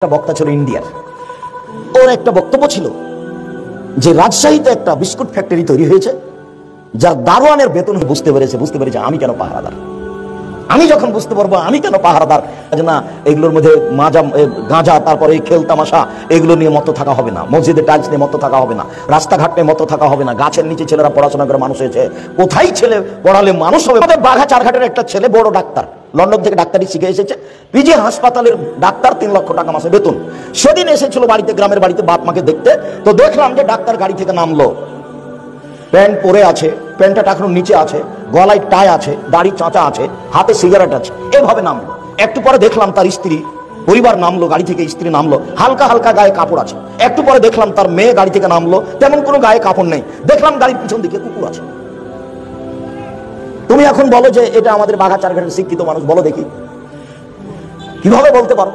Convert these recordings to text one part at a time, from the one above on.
একটা বক্তা ছিল ইন্ডিয়ার। ওর একটা বক্তব্য ছিল যে রাজশাহীতে একটা বিস্কুট ফ্যাক্টরি তৈরি হয়েছে, যার দারোয়ানের বেতন বুঝতে পেরেছে আমি কেন পাহারাদার। আমি যখন বুঝতে পারবো আমি কেন পাহারাদার, না এগুলোর মধ্যে গাঁজা, তারপরে খেল তামাশা, এগুলো নিয়ে মত থাকা হবে না, মসজিদে টাইলস নিয়ে মত থাকা হবে না, রাস্তাঘাট নিয়ে মত থাকা হবে না, গাছের নিচে ছেলেরা পড়াশোনা করে মানুষ হয়েছে, কোথায় ছেলে পড়ালে মানুষ হবে। আমাদের বাঘা চারঘাটের একটা ছেলে বড় ডাক্তার, লন্ডন থেকে ডাক্তারি শিখে এসেছে, পিজি হাসপাতালের ডাক্তার, 3 লক্ষ টাকা মাসে বেতন। সেদিন এসেছিল বাড়িতে, গ্রামের বাড়িতে বাপ মাকে দেখতে, তো দেখলাম যে ডাক্তার গাড়ি থেকে নামলো, প্যান্ট পরে আছে, প্যান্টটা টাকানোর নিচে আছে, গলায় টাই আছে, দাড়ি চাঁচা আছে, হাতে সিগারেট আছে, এভাবে নামলো। একটু পরে দেখলাম তার স্ত্রী পরিবার নামলো, গাড়ি থেকে স্ত্রী নামলো, হালকা হালকা গায়ে কাপড় আছে। একটু পরে দেখলাম তার মেয়ে গাড়ি থেকে নামলো, তেমন কোনো গায়ে কাপড় নেই। দেখলাম গাড়ির পিছন দিকে কুকুর আছে। তুমি এখন বলো যে এটা আমাদের বাঘা চারঘাটের শিক্ষিত মানুষ, বলো দেখি কিভাবে বলতে পারো?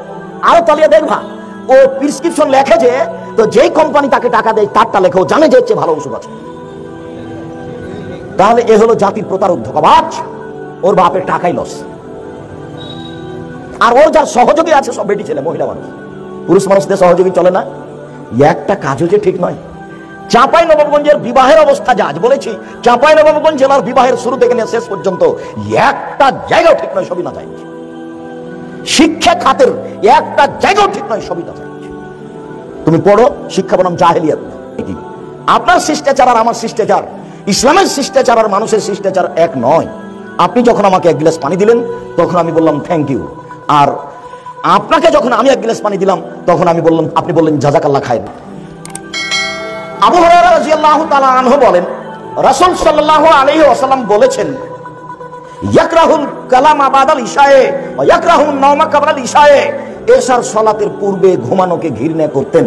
আরো তালিয়া দেখবা, ও প্রেসক্রিপশন লেখে যে, তো যেই কোম্পানি তাকে টাকা দেয় তারটা লেখে, ও জানে যে এর চেয়ে ভালো ওষুধ আছে। তাহলে এ হলো জাতির প্রতারক, ধোঁকাবাজ। ওর বাপের টাকাই লস। আর ওর যার সহযোগী আছে সব বেটি ছেলে, মহিলা মানুষ। পুরুষ মানুষদের সহযোগী চলে না, একটা কাজও যে ঠিক নয়। চাঁপাইনবাবগঞ্জের বিবাহের অবস্থা যা, আজ বলেছি, চাঁপাইনবাবগঞ্জ জেলার বিবাহের শুরু থেকে নিয়ে শেষ পর্যন্ত একটা জায়গাও ঠিক নয়, সবই না যায়। শিক্ষা খাতের একটা জায়গাও ঠিক নয়, সবই না যায়। তুমি পড়ো শিক্ষা বনাম জাহেলিয়াত। আপনার শিষ্টাচার আর আমার শিষ্টাচার, ইসলামের শিষ্টাচার আর মানুষের শিষ্টাচার এক নয়। আপনি যখন আমাকে 1 গ্লাস পানি দিলেন তখন আমি বললাম থ্যাংক ইউ, আর আপনাকে যখন আমি 1 গ্লাস পানি দিলাম তখন আমি বললাম, আপনি বললেন জাযাকাল্লাহ খায়ের। আবু হুরায়রা রাদিয়াল্লাহু তাআলা আনহু বলেন, রাসূল সাল্লাল্লাহু আলাইহি ওয়াসাল্লাম বলেছেন, ইয়াকরাহুল কালামা বাদাল ইশায়ে ওয়া ইয়াকরাহুন নাওমা কাবলাল ইশায়ে। এশার সালাতের পূর্বে ঘুমানোকে ঘৃণা করতেন,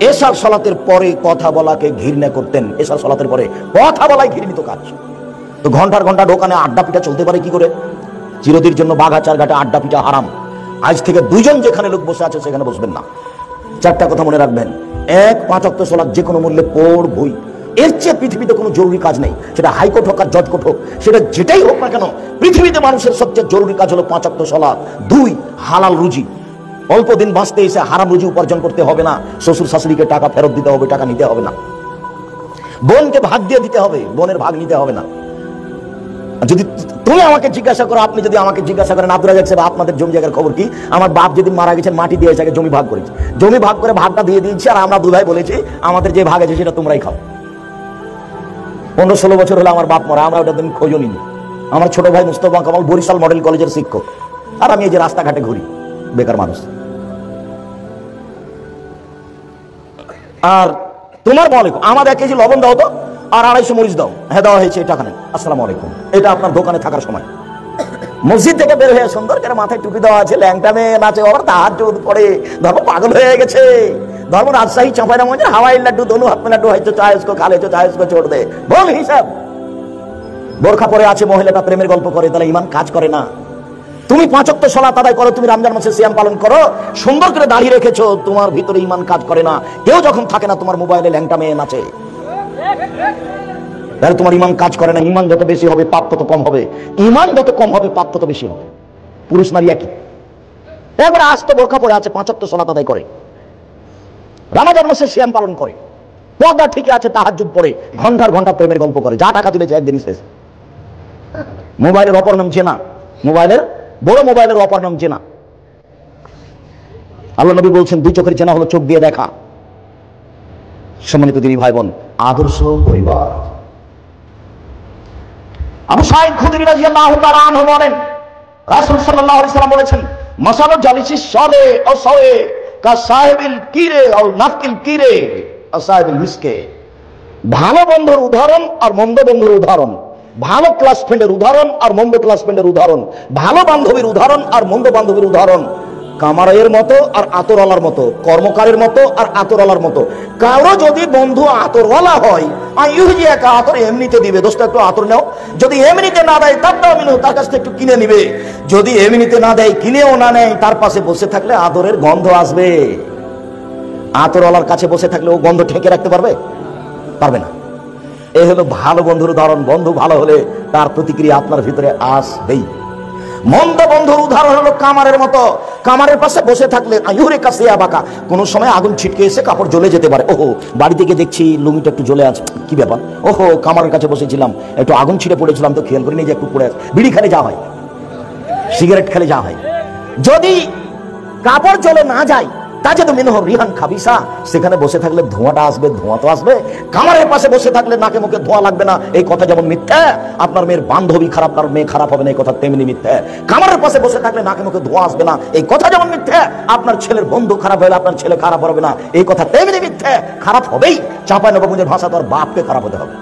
এশার সালাতের পরে কথা বলাকে ঘৃণা করতেন। এশার সালাতের পরে কথা বলাই ঘৃণিত কাজ। তো ঘন্টার ঘন্টা দোকানে আড্ডা পিটা চলতে পারে কি করে? চিরদির জন্য বাঘা চারঘাটে আড্ডা পিটা হারাম। আজ থেকে 2 জন যেখানে লোক বসে আছে সেখানে বসবেন না। 4টা কথা মনে রাখবেন। 1, 5 ওয়াক্ত সালাত যে কোনো মূল্যে পড়বই। এর চেয়ে পৃথিবীতে কোনো জরুরি কাজ নেই, সেটা হাইকোর্ট হোক আর জজ কোর্ট হোক, সেটা যেটাই হোক না কেন, পৃথিবীতে মানুষের সবচেয়ে জরুরি কাজ হলো 5 ওয়াক্ত সালাত। 2, হালাল রুজি। অল্প দিন বাঁচতে এসে হারাম রুজি উপার্জন করতে হবে না। শ্বশুর শাশুড়িকে টাকা ফেরত দিতে হবে, টাকা নিতে হবে না। বোনকে ভাগ দিয়ে দিতে হবে, বোনের ভাগ নিতে হবে না। যদি তুমি আমাকে জিজ্ঞাসা করো, আপনি যদি আমাকে জিজ্ঞাসা করেন, আব্দুল রাজ্জাক সাহেব আপনাদের জমি জায়গার খবর কি? আমার বাপ যেদিন মারা গেছেন মাটি দিয়ে এসে জমি ভাগ করেছি, জমি ভাগ করে ভাগটা দিয়ে দিয়েছি, আর আমরা 2 ভাই বলেছি আমাদের যে ভাগ আছে সেটা তোমরাই খাও। 15-16 বছর হলো আমার বাপ মারা, আমরা ওটা দিন খোঁজও নিনি। আমার ছোট ভাই মুস্তফা কামাল বরিশাল মডেল কলেজের শিক্ষক, আর আমি এই যে রাস্তাঘাটে ঘুরি, বেকার মানুষ। আর তোমার বলে আমার 1 কেজি লবণ দাও তো, আর 250 মরিচ দাও। হ্যাঁ দেওয়া হয়েছে, টাকা নেন, আসসালামু আলাইকুম। এটা আপনার দোকানে থাকার সময়। মসজিদ থেকে বের হয়ে সুন্দর করে মাথায় টুপি দেওয়া আছে, ল্যাংটা মেয়ে নাচে, আবার তাহাজ্জুদ পড়ে, ধর্ম পাগল হয়ে গেছে। ধর্ম রাজশাহী চাঁপাইনবাবগঞ্জের হাওয়াই লাড্ডু, দোনো হাত মে লাড্ডু হয়তো চায় ইসকো খা লে, চায় ইসকো ছোড় দে, বল হিসাব। বোরখা পরে আছে মহিলাটা, প্রেমের গল্প করে, তাহলে ইমান কাজ করে না। তুমি 5 ওয়াক্ত সালাত আদায় করো, তুমি রমজান মাসে সিয়াম পালন করো, সুন্দর করে দাঁড়িয়ে রেখেছো, তোমার ভিতরে ইমান কাজ করে না। কেউ যখন থাকে না, তোমার মোবাইলে ল্যাংটা মেয়ে নাচে, তাহলে তোমার ইমান কাজ করে না। ইমান যত বেশি হবে পাপ তত কম হবে, ইমান যত কম হবে পাপ তত বেশি হবে। পুরুষ নারী একই। একবার আস্ত বোরখা পরে আছে, 5 ওয়াক্ত সালাত আদায় করে, রমজান মাসে সিয়াম পালন করে, পর্দা ঠিকই আছে, তাহাজ্জুদ পড়ে, ঘন্টার ঘন্টা প্রেমের গল্প করে, যা টাকা তুলেছে একদিনই শেষ। মোবাইলের অপর নাম জেনা, মোবাইলের বড় মোবাইলের অপর নাম জেনা। আল্লাহ নবী বলছেন 2 চোখের জেনা হলো চোখ দিয়ে দেখা। সম্মানিত দিনী ভাই বোন, আদর্শ পরিবার। আবু সাঈদ খুদরি রাদিয়াল্লাহু তাআলা আনহু বলেন, রাসূল সাল্লাল্লাহু আলাইহি ওয়াসাল্লাম বলেছেন, মাসালু জালিসিস সালে ও সাওয়ে কা সাহিবিল কিরে ও নাফকিল কিরে ও সাহিবিল মিসকে। ভালো বন্ধুর উদাহরণ আর মন্দ বন্ধুর উদাহরণ, ভালো ক্লাস ফ্রেন্ডের উদাহরণ আর মন্দ ক্লাস ফ্রেন্ডের উদাহরণ, ভালো বান্ধবীর উদাহরণ আর মন্দ বান্ধবীর উদাহরণ, কামারের মতো আর আতরওয়ালার মতো, কর্মকারের মতো আর আতরওয়ালার মতো। কারো যদি বন্ধু আতরওয়ালা হয়, আতর এমনিতে দিবে, দোস্ত একটু আতর নাও। যদি এমনিতে না দেয় তার তার কাছ থেকে একটু কিনে নিবে। যদি এমনিতে না দেয়, কিনেও না নেয়, তার পাশে বসে থাকলে আদরের গন্ধ আসবে। আতরওয়ালার কাছে বসে থাকলে ও গন্ধ ঠেকে রাখতে পারবে? পারবে না। এই হলো ভালো বন্ধুর উদাহরণ। বন্ধু ভালো হলে তার প্রতিক্রিয়া আপনার ভিতরে আসবেই। মন্দ বন্ধুর উদাহরণ হলো কামারের মতো। কামারের পাশে বসে থাকলে আয়ুরে কাছে আবাকা, কোন সময় আগুন ছিটকে এসে কাপড় জ্বলে যেতে পারে। ওহো, বাড়ি থেকে দেখছি লুঙ্গিটা একটু জ্বলে আছে, কি ব্যাপার? ওহো, কামারের কাছে বসেছিলাম, একটু আগুন ছিটে পড়েছিলাম, তো খেয়াল করিনি যে একটু পড়ে আছে। বিড়ি খেলে যা হয়, সিগারেট খেলে যা হয়, যদি কাপড় জ্বলে না যায় তাজেদু মিনহু রিহান খাবিসা, সেখানে বসে থাকলে ধোঁয়াটা আসবে, ধোঁয়া তো আসবে। কামারের পাশে বসে থাকলে নাকে মুখে ধোঁয়া লাগবে না, এই কথা যেমন মিথ্যা। আপনার মেয়ের বান্ধবী খারাপ, তার মেয়ে খারাপ হবে না, এই কথা তেমনি মিথ্যা। কামারের পাশে বসে থাকলে নাকে মুখে ধোঁয়া আসবে না, এই কথা যেমন মিথ্যা। আপনার ছেলের বন্ধু খারাপ হলে আপনার ছেলে খারাপ হবে না, এই কথা তেমনি মিথ্যা। খারাপ হবেই। চাঁপাইনবাবগঞ্জের ভাষা, তার বাপকে খারাপ হতে হবে।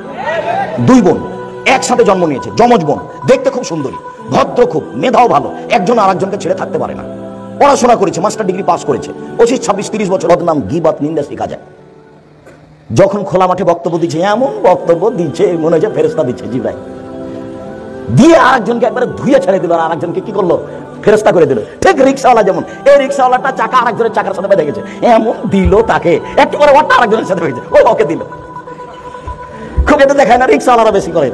দুই বোন একসাথে জন্ম নিয়েছে, যমজ বোন, দেখতে খুব সুন্দরী, ভদ্র খুব, মেধাও ভালো, একজন আরেকজনকে ছেড়ে থাকতে পারে না। পড়াশোনা করেছে, মাস্টার ডিগ্রি পাস করেছে, 25-26-30 বছর বদনাম গীবত নিন্দা শেখা যায়। যখন খোলা মাঠে বক্তব্য দিচ্ছে, এমন বক্তব্য দিচ্ছে মনে হচ্ছে ফেরেশতা দিচ্ছে, জিবরাইল দিয়ে আরেকজনকে একবারে ধুয়ে ছেড়ে দিল, আর আরেকজনকে কি করলো? ফেরেশতা করে দিল। ঠিক রিক্সাওয়ালা যেমন, এই রিক্সাওয়ালাটা চাকা আরেকজনের চাকার সাথে বেঁধে গেছে, এমন দিল তাকে, একটু করে ওটা আরেকজনের সাথে হয়েছে, ও ওকে দিল। খুব এটা দেখায় না, রিক্সাওয়ালারা বেশি করে,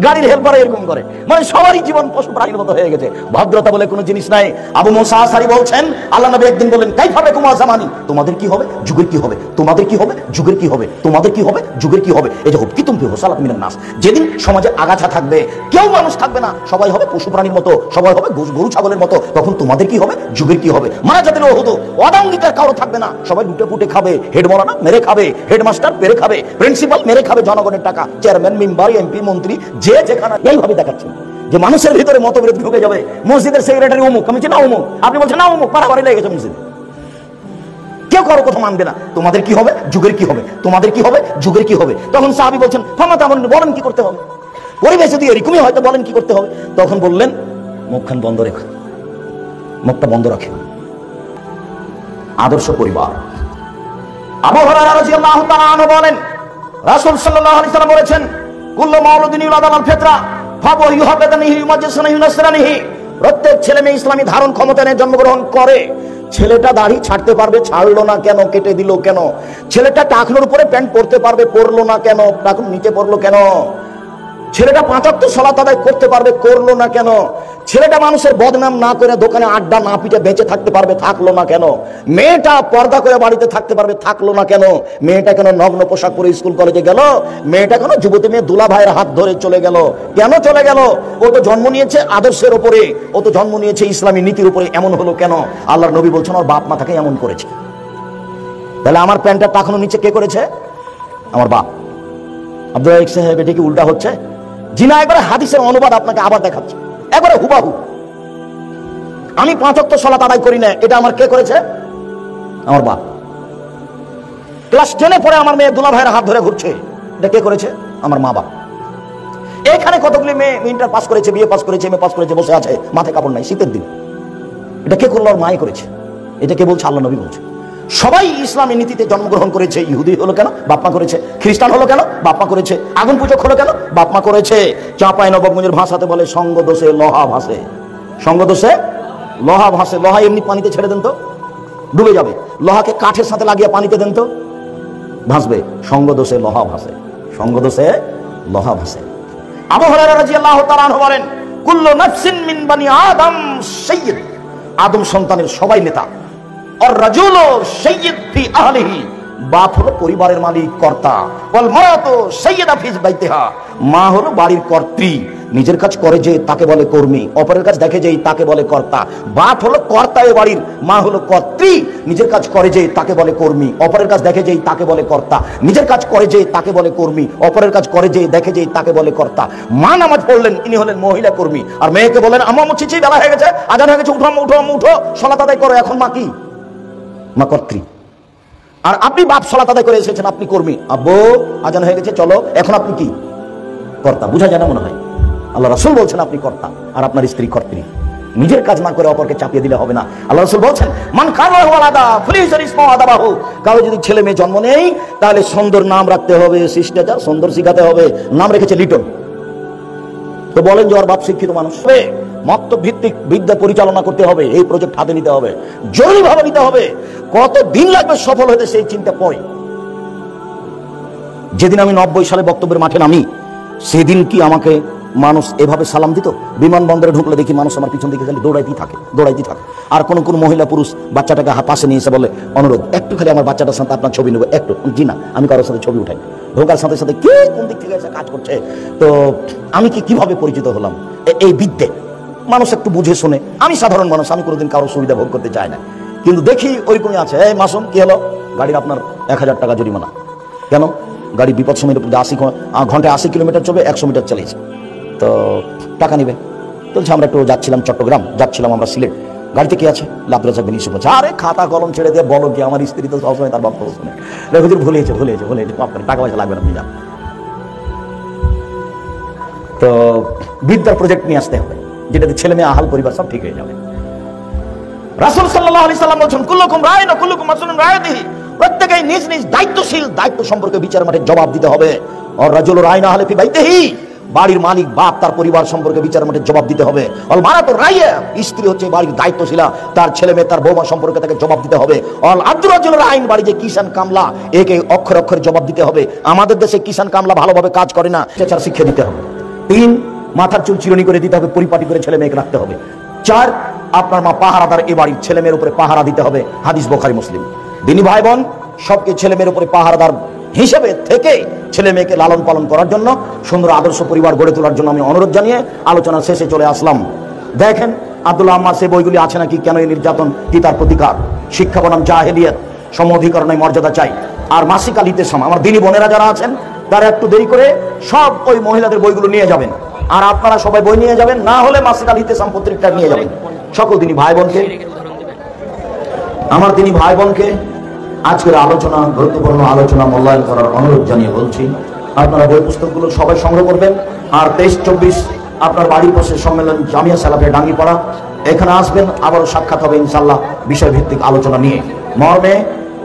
গাড়ির হেল্পার এরকম করে, মানে সবারই জীবন পশু প্রাণীর মতো হয়ে গেছে, ভদ্রতা বলে কোনো জিনিস নাই। আবু মুসা আশআরী বলছেন, আল্লাহ নবী একদিন বলেন, কাইফা বিকুম জামানি, তোমাদের কি হবে, যুগের কি হবে, তোমাদের কি হবে, যুগের কি হবে, তোমাদের কি হবে, যুগের কি হবে। এই যে হুবকি তুমি হোসালাত মিনান নাস, যেদিন সমাজে আগাছা থাকবে, কেউ মানুষ থাকবে না, সবাই হবে পশু প্রাণীর মতো, সবাই হবে গরু ছাগলের মতো, তখন তোমাদের কি হবে, যুগের কি হবে। মারা যাদের ওহুদু অদাঙ্গিকার কারো থাকবে না, সবাই লুটে পুটে খাবে, হেড মরানা মেরে খাবে, হেডমাস্টার মেরে খাবে, প্রিন্সিপাল মেরে খাবে জনগণের টাকা, চেয়ারম্যান, মেম্বার, এমপি, মন্ত্রী, যে যেখানে এইভাবে দেখাচ্ছে যে মানুষের ভিতরে মতবিরোধ ঢুকে যাবে। মসজিদের সেক্রেটারি অমুক, আমি না অমুক, আপনি বলছেন না অমুক, পারাপারি লেগে গেছে মসজিদ, কেউ কারো কথা মানবে না। তোমাদের কি হবে, যুগের কি হবে, তোমাদের কি হবে, যুগের কি হবে। তখন সাহাবী বলছেন, ফামাতা, বলেন কি করতে হবে, পরিবেশ যদি এরকমই হয়তো বলেন কি করতে হবে। তখন বললেন, মুখখান বন্ধ রেখে, মুখটা বন্ধ রাখে। আদর্শ পরিবার। আবু হুরায়রা রাদিয়াল্লাহু তাআলা আনহু বলেন, রাসূল সাল্লাল্লাহু আলাইহি ওয়াসাল্লাম বলেছেন, কুল্লু মাউলুদিন ইউলাদু আলাল ফিতরা ফাবু ইউহাদানিহি ইউমাজ্জিসুনাহি ইউনাসরানিহি, প্রত্যেক ছেলে মেয়ে ইসলামী ধারণ ক্ষমতা নিয়ে জন্মগ্রহণ করে। ছেলেটা দাড়ি ছাড়তে পারবে, ছাড়লো না কেন, কেটে দিল কেন? ছেলেটা টাকনোর উপরে প্যান্ট পরতে পারবে, পরলো না কেন, টাকনো নিচে পরলো কেন? ছেলেটা 5 ওয়াক্ত সালাত আদায় করতে পারবে, করলো না কেন? ছেলেটা মানুষের বদনাম না করে, দোকানে আড্ডা না পিটে বেঁচে থাকতে পারবে, থাকলো না কেন? মেয়েটা পর্দা করে বাড়িতে থাকতে পারবে, থাকলো না কেন? মেয়েটা কেন নগ্ন পোশাক পরে স্কুল কলেজে গেল? মেয়েটা কেন যুবতী মেয়ে দুলা ভাইয়ের হাত ধরে চলে গেল? কেন চলে গেল? ও তো জন্ম নিয়েছে আদর্শের উপরে, ও তো জন্ম নিয়েছে ইসলামী নীতির উপরে, এমন হলো কেন? আল্লাহর নবী বলছেন, ওর বাপ মা তাকে এমন করেছে। তাহলে আমার প্যান্টটা টাকনো নিচে কে করেছে? আমার বাপ। আব্দুল রাজ্জাক সাহেব, এটা কি উল্টা হচ্ছে? জিনা একবারে হাদিসের অনুবাদ আপনাকে আবার দেখাচ্ছে, একবারে হুবাহু। আমি 5 ওয়াক্ত সালাত আদায় করি না, এটা আমার কে করেছে? আমার বাপ। ক্লাস 10-এ পড়ে আমার মেয়ে দুলা ভাইয়ের হাত ধরে ঘুরছে, এটা কে করেছে? আমার মা বাপ। এখানে কতগুলি মেয়ে ইন্টার পাস করেছে, বিএ পাস করেছে, এমএ পাস করেছে, বসে আছে, মাথায় কাপড় নাই, শীতের দিন। এটা কে করলো? ওর মাই করেছে। এটা কে বলছে? আল্লাহ নবী বলছে। সবাই ইসলামী নীতিতে জন্মগ্রহণ করেছে। ইহুদি হলো কেন? বাপমা করেছে। খ্রিস্টান হলো কেন? বাপমা করেছে। আগুন পূজক হলো কেন? বাপমা করেছে। চাঁপাইনবাবগঞ্জের ভাষাতে বলে, সঙ্গ দোষে লোহা ভাসে। সঙ্গ দোষে লোহা ভাসে। লোহা এমনি পানিতে ছেড়ে দেন তো ডুবে যাবে, লোহাকে কাঠের সাথে লাগিয়ে পানিতে দেন তো ভাসবে। সঙ্গ দোষে লোহা ভাসে, সঙ্গ দোষে লোহা ভাসে। আবু হুরায়রা রাদিয়াল্লাহু তাআলা আনহু বলেন, কুল্লু নাফসিন মিন বানি আদম সাইয়্যিদ, আদম সন্তানের সবাই নেতা। আর রাজুলু সাইয়্যিদ ফি আহলিহি, বাপ হলো পরিবারের মালিক, কর্তা। ওয়াল মারাতু সাইয়্যিদা ফি বাইতিহা, মা হলো বাড়ির কর্ত্রী। নিজের কাজ করে যে তাকে বলে কর্মী, অপরের কাজ দেখে যে তাকে বলে কর্তা। বাপ হলো কর্তা এ বাড়ির, মা হলো কর্ত্রী। নিজের কাজ করে যে তাকে বলে কর্মী, অপরের কাজ দেখে যে তাকে বলে কর্তা। নিজের কাজ করে যে তাকে বলে কর্মী, অপরের কাজ করে যে দেখে যে তাকে বলে কর্তা। মা নামাজ পড়লেন, ইনি হলেন মহিলা কর্মী, আর মেয়েকে বলেন, আম্মা মুছিছি, বেলা হয়ে গেছে, আজান হয়ে গেছে, উঠো উঠো উঠো, সালাত আদায় করো। এখন মা কি? মা কর্ত্রী। আর আপনি বাপ সালাত আদায় করে এসেছেন, আপনি কর্মী। আব্বু আজান হয়ে গেছে, চলো, এখন আপনি কি? কর্তা। বুঝা যায় না মনে হয়? আল্লাহ রাসূল বলছেন আপনি কর্তা, আর আপনার স্ত্রী কর্ত্রী। নিজের কাজ না করে অপরকে চাপিয়ে দিলে হবে না। আল্লাহ রাসূল বলছেন, মান কানা ওয়ালাদা ফালিয়াজরি ইসমা আদাবাহু, কারো যদি ছেলে মেয়ে জন্ম নেই, তাহলে সুন্দর নাম রাখতে হবে, শিষ্টাচার সুন্দর শিখাতে হবে। নাম রেখেছে লিটন। তো বলেন যে ওর বাপ শিক্ষিত মানুষ, মক্তব ভিত্তিক বিদ্যা পরিচালনা করতে হবে, এই প্রজেক্ট হাতে নিতে হবে, জরুরি ভাবে নিতে হবে। কত দিন লাগবে সফল হতে, সেই চিন্তা পরে। যেদিন আমি 90 সালে বক্তব্যের মাঠে নামি, সেদিন কি আমাকে মানুষ এভাবে সালাম দিত। বিমানবন্দরে ঢুকলে দেখি মানুষ আমার পিছন দিকে খালি দৌড়াইতেই থাকে। আর কোন মহিলা পুরুষ বাচ্চাটাকে পাশে নিয়ে এসে বলে, অনুরোধ একটু খালি আমার বাচ্চাটার সাথে আপনার ছবি নেবো একটু। জি না, আমি কারোর সাথে ছবি উঠাই। ঢোকার সাথে সাথে কে কোন দিক থেকে এসে কাজ করছে। তো আমি কিভাবে পরিচিত হলাম এই বিদ্যে? মানুষ একটু বুঝে শুনে, আমি সাধারণ মানুষ, আমি কোনোদিন কারোর সুবিধা ভোগ করতে চাই না, কিন্তু দেখি ওইরকমই আছে। এই মাসুম কি হলো, গাড়ির আপনার 1000 টাকা জরিমানা। কেন? গাড়ি বিপদ সময়ের উপর ঘন্টায় 80 কিলোমিটার চলবে, 100 মিটার চালিয়েছে, তো টাকা নিবে। বলছে আমরা একটু যাচ্ছিলাম চট্টগ্রাম, যাচ্ছিলাম আমরা সিলেট, গাড়িতে কি আছে? লাভরাজা বিন ইউসুফ। আরে খাতা কলম ছেড়ে দিয়ে বলো কি, আমার স্ত্রী তো সবসময় তার বাপ শুনে, হুজুর ভুলেছে মাফ করেন, টাকা পয়সা লাগবে না, আপনি যান। তো বিদ্যার প্রজেক্ট নিয়ে আসতে হবে, যেটাতে ছেলে মেয়ে আহাল পরিবার সব ঠিক হয়ে যাবে। রাসূল সাল্লাল্লাহু আলাইহি সাল্লাম বলেন, কুল্লুকুম রায়িন ওয়া কুল্লুকুম মাসউলুন আন রাইয়াতিহি। প্রত্যেকেই নিজ নিজ দায়িত্বশীল, দায়িত্ব সম্পর্কে বিচার মাঠে জবাব দিতে হবে। আর রাজুলু রায়িন আহলি ফি বাইতিহি, বাড়ির মালিক বাপ তার পরিবার সম্পর্কে বিচার মাঠে জবাব দিতে হবে। অল মারাতু রাইয়া, স্ত্রী হচ্ছে বাড়ির দায়িত্বশীলা, তার ছেলে মেয়ে তার বৌমা সম্পর্কে তাকে জবাব দিতে হবে। অল আব্দুর রাজুল রাইন, বাড়ি যে কিষান কামলা, একে অক্ষর অক্ষরে জবাব দিতে হবে। আমাদের দেশে কিষান কামলা ভালোভাবে কাজ করে না, সেটার শিক্ষা দিতে হবে। 3, মাথার চুল চিরুনি করে দিতে হবে, পরিপাটি করে ছেলে মেয়েকে রাখতে হবে। 4, আপনার মা পাহারাদার, এ বাড়ির ছেলে মেয়ের উপরে পাহারা দিতে হবে। হাদিস বুখারী মুসলিম। দিনী ভাই বোন, সবকে ছেলে মেয়ের উপরে পাহারাদার হিসেবে থেকে ছেলে মেয়েকে লালন পালন করার জন্য, সুন্দর আদর্শ পরিবার গড়ে তোলার জন্য আমি অনুরোধ জানিয়ে আলোচনার শেষে চলে আসলাম। দেখেন আব্দুল্লাহ আম্মার সে বইগুলি আছে নাকি, কেন এই নির্যাতন, কি তার প্রতিকার, শিক্ষা বনাম জাহেলিয়াত, সম অধিকার নয় মর্যাদা চাই, আর মাসিক আল ইতিসাম। আমার দিনী বোনেরা যারা আছেন তারা একটু দেরি করে সব ওই মহিলাদের বইগুলো নিয়ে যাবেন, আর আপনারা সবাই বই নিয়ে যাবেন, না হলে মাসিক আল ইতিসাম পত্রিকা নিয়ে যাবেন। সকল দিনী ভাই বোনকে, আমার দিনী ভাই বোনকে আজকের আলোচনা, গুরুত্বপূর্ণ আলোচনা মূল্যায়ন করার অনুরোধ জানিয়ে বলছি, আপনারা বই পুস্তকগুলো সবাই সংগ্রহ করবেন। আর 23-24 আপনার বাড়ির পাশে সম্মেলন জামিয়া সালাফে ডাঙ্গিপাড়া, এখানে আসবেন, আবারও সাক্ষাৎ হবে ইনশাল্লাহ বিষয়ভিত্তিক আলোচনা নিয়ে। মর্মে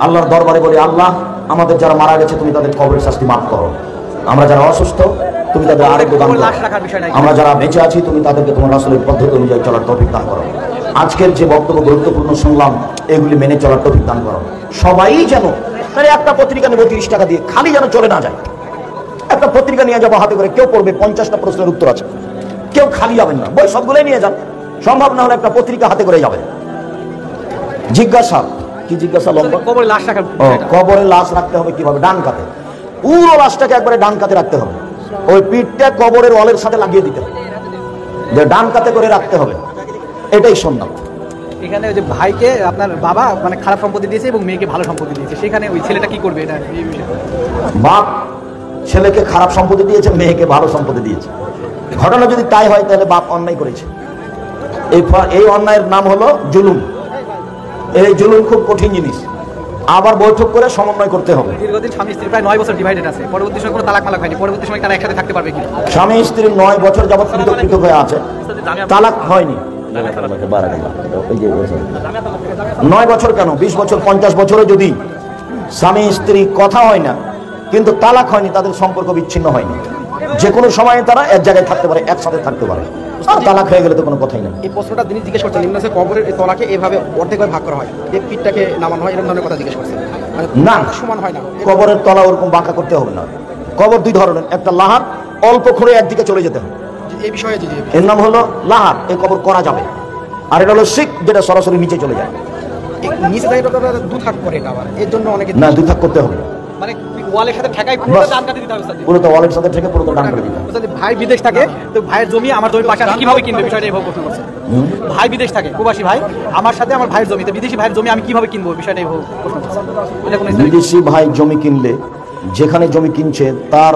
আল্লাহর দরবারে বলি, আল্লাহ আমাদের যারা মারা গেছে তুমি তাদের কবরের শাস্তি মাফ করো, আমরা যারা অসুস্থ তুমি তাদের আরোগ্য দান করো, আমরা যারা বেঁচে আছি তুমি তাদেরকে তোমার রাসূলের পদ্ধতি অনুযায়ী চলার তৌফিক দান করো। আজকের যে বক্তব্য গুরুত্বপূর্ণ শুনলাম, এগুলি মেনে চলার তৌফিক দান করো। সবাই যেন, তাহলে একটা পত্রিকা নেব 30 টাকা দিয়ে, খালি যেন চলে না যায়। একটা পত্রিকা নিয়ে যাবো হাতে করে, কেউ পড়বে, 50টা প্রশ্নের উত্তর আছে, কেউ খালি যাবেন না, বই সবগুলোই নিয়ে যান। সম্ভব না হলে একটা পত্রিকা হাতে করে যাবেন। জিজ্ঞাসা কি? জিজ্ঞাসা লম্বা। কবরে লাশ রাখতে হবে কিভাবে? ডান কাতে, পুরো লাশটাকে একবারে ডান কাতে রাখতে হবে। ওই পিঠটা কবরের ওয়ালের সাথে লাগিয়ে দিতে হবে, যে ডান কাতে করে রাখতে হবে, এটাই সুন্নাত। এখানে ওই যে ভাইকে আপনার বাবা মানে খারাপ সম্পত্তি দিয়েছে এবং মেয়েকে ভালো সম্পত্তি দিয়েছে, সেখানে ওই ছেলেটা কি করবে? এটা বাপ ছেলেকে খারাপ সম্পত্তি দিয়েছে, মেয়েকে ভালো সম্পত্তি দিয়েছে। ঘটনা যদি তাই হয় তাহলে বাপ অন্যায় করেছে। এই অন্যায়ের নাম হলো জুলুম। এই জুলুম খুব কঠিন জিনিস, আবার বৈঠক করে সমন্বয় করতে হবে। দীর্ঘদিন স্বামী স্ত্রী প্রায় 9 বছর ডিভাইডেড আছে, পরবর্তী সময় কোনো তালাক মালাক হয়নি, পরবর্তী সময় তারা একসাথে থাকতে পারবে কি? স্বামী স্ত্রী 9 বছর যাবত পৃথক হয়ে আছে, তালাক হয়নি। 9 বছর কেন, 20 বছর 50 বছরে যদি স্বামী স্ত্রী কথা হয় না কিন্তু তালাক হয়নি, তাদের সম্পর্ক বিচ্ছিন্ন হয়নি, যে কোনো সময় তারা এক জায়গায় থাকতে পারে, একসাথে থাকতে পারে। আর তালাক হয়ে গেলে তো কোনো কথাই না। এই প্রশ্নটা তিনি জিজ্ঞেস করছেন, নিম্নাসে কবরের তলাকে এভাবে অর্ধেক ভাগ করা হয়, এই পিঠটাকে নামানো হয়, এরকম ধরনের কথা জিজ্ঞেস করছেন। না, সমান হয় না, কবরের তলা ওরকম বাঁকা করতে হবে না। কবর 2 ধরনের, একটা লাহার, অল্প খুঁড়ে একদিকে চলে যেতে হবে, এই বিষয়ে এর নাম হলো লাহার, এই কবর করা যাবে। আর এটা হলো শিক, যেটা সরাসরি নিচে চলে যায়। নিচে 2 থাক করে, এটা আবার এর জন্য অনেকে না 2 থাক করতে হবে, মানে ওয়ালের সাথে ঠেকাই পুরোটা ডান কাটে দিতে হবে। পুরো তো ওয়ালের সাথে ঠেকে পুরো তো ডান করে দিতে হবে। যদি ভাই বিদেশ থাকে তো ভাইয়ের জমি আমার জমির পাশে কিভাবে কিনবে, বিষয়টা এইভাবে প্রশ্ন করছে। ভাই বিদেশ থাকে, প্রবাসী ভাই, আমার সাথে আমার ভাইয়ের জমি, তো বিদেশি ভাইয়ের জমি আমি কিভাবে কিনবো, বিষয়টা এইভাবে প্রশ্ন করছে। বিদেশি ভাই জমি কিনলে যেখানে জমি কিনছে তার